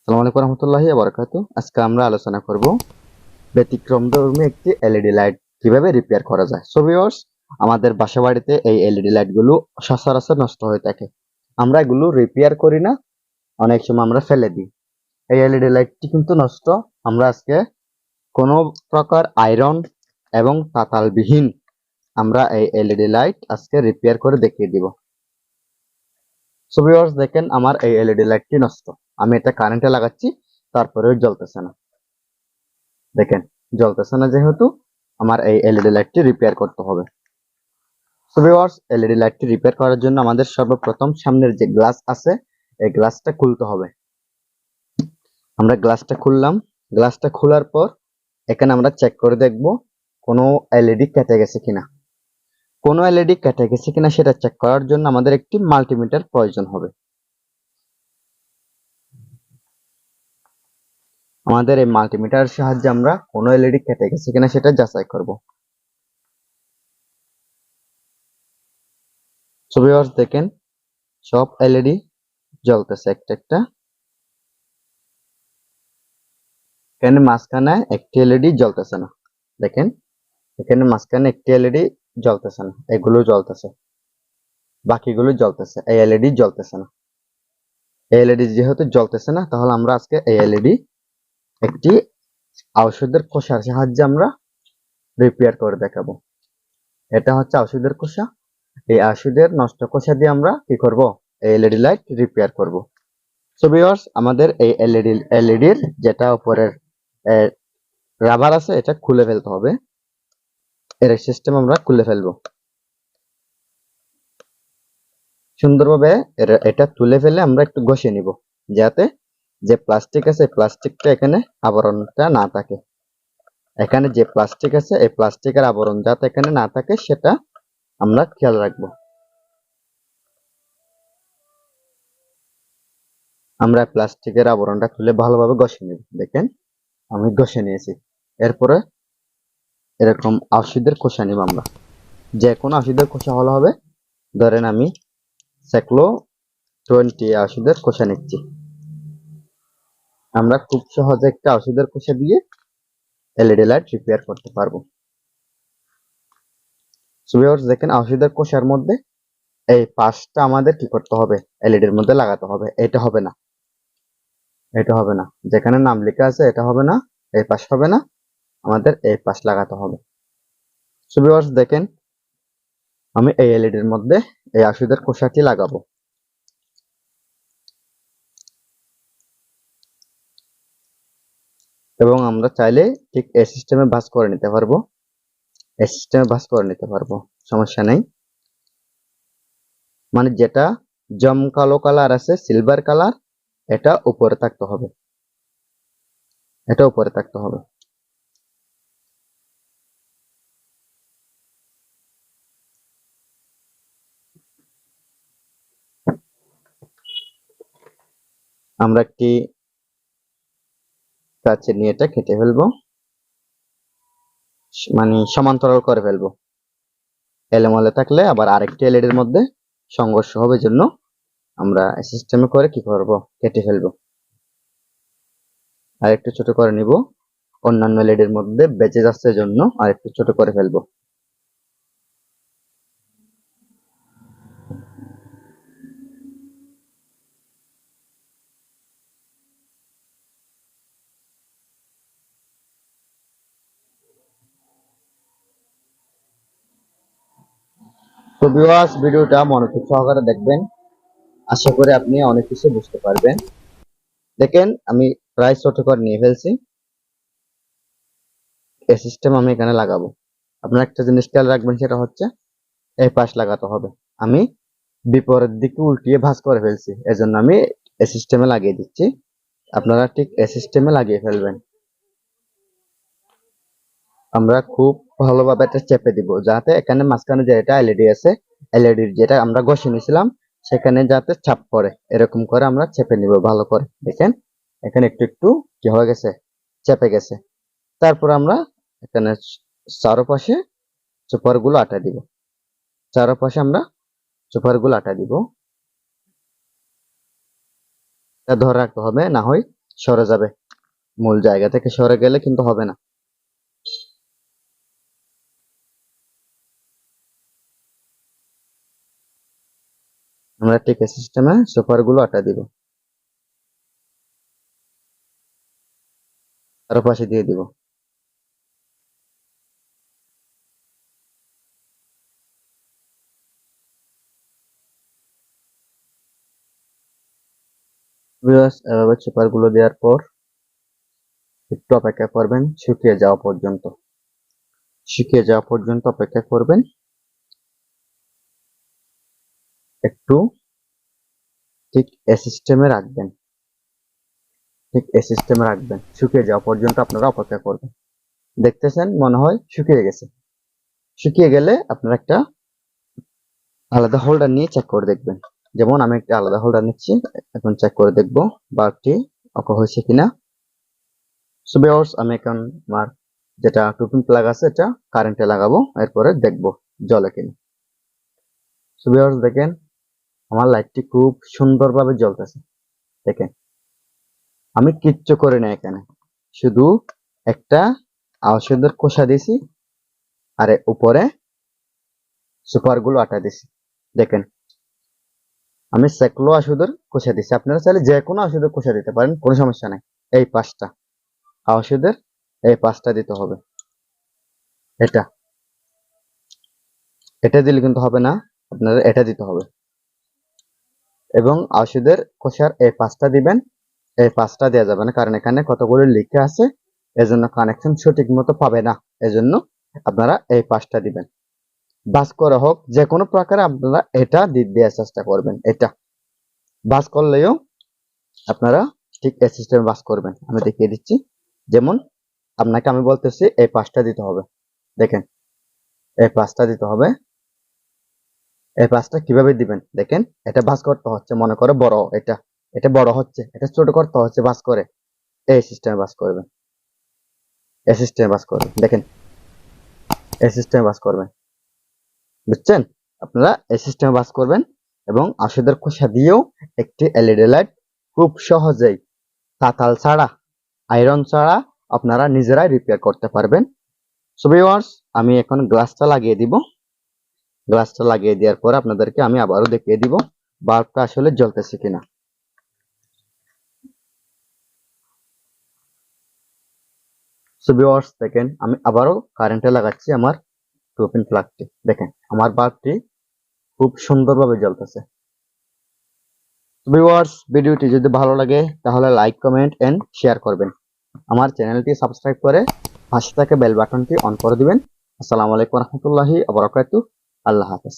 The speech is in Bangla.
আসসালামু আলাইকুম রহমতুল্লাহি ওয়া বারাকাতুহু। আজকে আমরা আলোচনা করব ব্যতিক্রমধর্মী একটি এলইডি লাইট কিভাবে রিপেয়ার করা যায়। সো ভিউয়ার্স, আমাদের বাসাবাড়িতে এই এলইডি লাইটগুলো সচরাচর নষ্ট হয়ে থাকে। আমরা এগুলো রিপেয়ার করি না, অনেক সময় আমরা ফেলে দিই। এই এলইডি লাইটটি কিন্তু নষ্ট। আমরা আজকে কোনো প্রকার আয়রন এবং তাতালবিহীন আমরা এই এলইডি লাইট আজকে রিপেয়ার করে দেখিয়ে দিব। সো ভিউয়ার্স, দেখেন আমার এই এলইডি লাইটটি নষ্ট। আমি এটা কারেন্টে লাগাচ্ছি, তারপরেও জ্বলতেছে না। দেখেন জ্বলতেছে না, যেহেতু আমার এই এলইডি লাইটটি রিপেয়ার করতে হবে। সো ভিউয়ার্স, এলইডি লাইটটি রিপেয়ার করার জন্য আমাদের সর্বপ্রথম সামনের যে গ্লাস আছে এই গ্লাসটা খুলতে হবে। আমরা গ্লাসটা খুললাম। গ্লাসটা খোলার পর এখানে আমরা চেক করে দেখব কোনো এলইডি কেটে গেছে কিনা। কোনো এলইডি কেটে গেছে কিনা সেটা চেক করার জন্য আমাদের একটি মাল্টিমিটার প্রয়োজন হবে। আমাদের এই মাল্টিমিটারের সাহায্যে আমরা কোনো এলইডি কেটে গেছে কিনা সেটা যাচাই করব। সো ভিউয়ার্স, দেখেন সব এলইডি জ্বলতেছে একটা একটা। এখানে মাঝখানে একটি এলইডি জ্বলতেছে না। দেখেন এখানে মাঝখানে একটি এলইডি জ্বলতেছে না, এগুলো জ্বলতেছে, বাকিগুলো জ্বলতেছে, এই এলইডি জ্বলতেছে না। এই এলইডি যেহেতু জ্বলতেছে না, তাহলে আমরা আজকে এই এলইডি একটি ঔষধের খোসার সাহায্যে আমরা রিপেয়ার করে দেখাবো। এটা হচ্ছে ঔষধের খোসা। এই ওষুধের নষ্ট খোসা দিয়ে আমরা কি করব, এই এলইডি লাইট রিপেয়ার করব। সো ভিউয়ার্স, আমাদের এই এলইডির যেটা উপরের রাবার আছে এটা খুলে ফেলতে হবে। এর সিস্টেম আমরা খুলে ফেলবো সুন্দরভাবে। এটা তুলে ফেলে আমরা একটু ঘষে নিব, যাতে যে প্লাস্টিক আছে প্লাস্টিকটা এখানে আবরণটা না থাকে। এখানে যে প্লাস্টিক আছে এই প্লাস্টিকের আবরণ যাতে এখানে না থাকে সেটা আমরা খেয়াল রাখবো। আমরা প্লাস্টিকের আবরণটা খুলে ভালোভাবে ঘষে নিব। দেখেন আমি ঘষে নিয়েছি। এরপরে এরকম ওষুধের খোসা নিব আমরা। যে কোনো ওষুধের খোসা হলে হবে। ধরেন আমি সেকলো 20 ওষুধের খোসা নিচ্ছি। আমরা খুব সহজে একটা ওষুধের খোসা দিয়ে এলইডি লাইট রিপেয়ার করতে পারবো। সো ভিউয়ার্স, দেখেন ওষুধের খোসার মধ্যে এই পাশটা আমাদের কি করতে হবে, এলইডির মধ্যে লাগাতে হবে। এটা হবে না, এটা হবে না, যেখানে নাম লেখা আছে এটা হবে না, এই পাশ হবে না, আমাদের এই পাশ লাগাতে হবে। সো ভিউয়ার্স, দেখেন আমি এই এলইডির মধ্যে এই ওষুধের খোসাটি লাগাবো। এবং আমরা চাইলে ঠিক এই সিস্টেমে ভাঁজ করে নিতে পারবো। এই সিস্টেমে ভাঁজ করে নিতে পারবো, সমস্যা নেই। মানে যেটা জমকালো কালার আছে, সিলভার কালার, এটা উপরে থাকতে হবে, এটা উপরে থাকতে হবে। আমরা একটি কাছে নিয়ে এটা কেটে ফেলবো, মানে সমান্তরাল করে ফেলবো। এলোমেলো থাকলে আবার আরেকটি এলইডির মধ্যে সংঘর্ষ হবে, জন্য আমরা সিস্টেমে করে কি করব, কেটে ফেলবো। আর একটু ছোট করে নিব, অন্যান্য এলইডির মধ্যে বেঁচে যাচ্ছে জন্য আর একটু ছোট করে ফেলবো। তো ভিউয়ার্স, ভিডিওটা মনোযোগ সহকারে দেখবেন, আশা করি আপনি অনেক কিছু বুঝতে পারবেন। দেখেন আমি প্রায় ছোট করে নিয়ে ফেলছি। এই সিস্টেম আমি এখানে লাগাবো। আপনার একটা জিনিস খেয়াল রাখবেন, সেটা হচ্ছে এই পাশ লাগাতে হবে। আমি বিপরীত দিকে উল্টিয়ে ভাঁজ করে ফেলছি, এজন্য আমি এই সিস্টেমে লাগিয়ে দিচ্ছি। আপনারা ঠিক এই সিস্টেমে লাগিয়ে ফেলবেন। আমরা খুব ভালোভাবে এটা চেপে দিব, যাতে এখানে মাঝখানে যে এটা এলইডি আছে, এলইডির যেটা আমরা ঘষে নিয়েছিলাম সেখানে যাতে চাপ পড়ে, এরকম করে আমরা চেপে নিব ভালো করে। দেখেন এখানে একটু একটু কি হয়ে গেছে, চেপে গেছে। তারপর আমরা এখানে চারপাশে চোপার গুলো আটা দিব। চারপাশে আমরা চোপার গুলো আটা দিব। এটা ধরে রাখতে হবে, না হয় সরে যাবে, মূল জায়গা থেকে সরে গেলে কিন্তু হবে না। আমরা ঠিক এই সিস্টেমে সুপার গুলো আটা দিব, আরো পাশে দিয়ে দিব। ভিউয়ার্স, এভাবে সুপার গুলো দেওয়ার পর একটু অপেক্ষা করবেন শুকিয়ে যাওয়া পর্যন্ত। শুকিয়ে যাওয়া পর্যন্ত অপেক্ষা করবেন। একটু ঠিক এই সিস্টেমে রাখবেন, ঠিক এই সিস্টেমে রাখবেন, শুকিয়ে যাওয়া পর্যন্ত আপনারা অপেক্ষা করবেন। দেখতেছেন মনে হয় শুকিয়ে গেছে। শুকিয়ে গেলে আপনারা একটা আলাদা হোল্ডার নিয়ে চেক করে দেখবেন। যেমন আমি একটা আলাদা হোল্ডার নিচ্ছি, এখন চেক করে দেখব বাল্বটি অফ হয়েছে কিনা। সো ভিউয়ার্স, আমি এখন আমার যেটা টুপিং প্লাগ আছে এটা কারেন্টে লাগাবো, এরপরে দেখব জ্বলে কিনা। সো ভিউয়ার্স, দেখেন আমার লাইটটি খুব সুন্দরভাবে জ্বলতেছে। দেখেন আমি কিচ্ছু করি না, এখানে শুধু একটা ঔষধের খোসা দিছি আর উপরে সুপার গুলো আটা দিছি। দেখেন আমি সেকলো ওষুধের খোসা দিছি, আপনারা চাইলে যে কোনো ওষুধের খোসা দিতে পারেন, কোনো সমস্যা নাই। এই 5টা ওষুধের এই 5টা দিতে হবে। এটা এটা দিলে কিন্তু হবে না, আপনারা এটা দিতে হবে। এবং ওষুধের খোসার এই 5টা দিবেন, এই 5টা দেওয়া যাবে না, কারণ এখানে কতগুলো লিখে আছে, এজন্য কানেকশন সঠিক মতো পাবে না। এজন্য আপনারা এই 5টা দিবেন। বাস করা হোক যে কোনো প্রকারে আপনারা এটা দেওয়ার চেষ্টা করবেন। এটা বাস করলেও আপনারা ঠিক এই সিস্টেমে বাস করবেন। আমি দেখিয়ে দিচ্ছি। যেমন আপনাকে আমি বলতেছি এই 5টা দিতে হবে। দেখেন এই 5টা দিতে হবে। এই 5টা কিভাবে দিবেন দেখেন, এটা বাস করতে হচ্ছে, মনে করো বড়, এটা এটা বড় হচ্ছে, এটা ছোট করতে হচ্ছে, বাস করে এই সিস্টেমে বাস করবেন। এই সিস্টেমে বাস করবেন, দেখেন এই সিস্টেমে বাস করবেন, বুঝছেন? আপনারা এই সিস্টেমে বাস করবেন এবং ওষুধের খোসা দিয়েও একটি এলইডি লাইট খুব সহজেই তাতাল ছাড়া, আয়রন ছাড়া আপনারা নিজেরাই রিপেয়ার করতে পারবেন। সো ভিউয়ার্স, আমি এখন গ্লাসটা লাগিয়ে দিব। গ্লাসটা লাগিয়ে দেওয়ার পর আপনাদেরকে আমি আবারও দেখিয়ে দিব বাল্বটা আসলে জ্বলতেছে কিনা। সো ভিউয়ার্স, দেখেন আমি আবারও কারেন্টে লাগাচ্ছি আমার 2 পিন প্লাগটি। দেখেন আমার বাল্বটি খুব সুন্দরভাবে জ্বলতেছে। ভিউয়ার্স, ভিডিওটি যদি ভালো লাগে তাহলে লাইক, কমেন্ট এন্ড শেয়ার করবেন। আমার চ্যানেলটি সাবস্ক্রাইব করে পাশে থাকা বেল বাটনটি অন করে দিবেন। আসসালামু আলাইকুম রহমতুল্লাহি ওয়া বারাকাতুহু। আল্লাহ হাফেজ।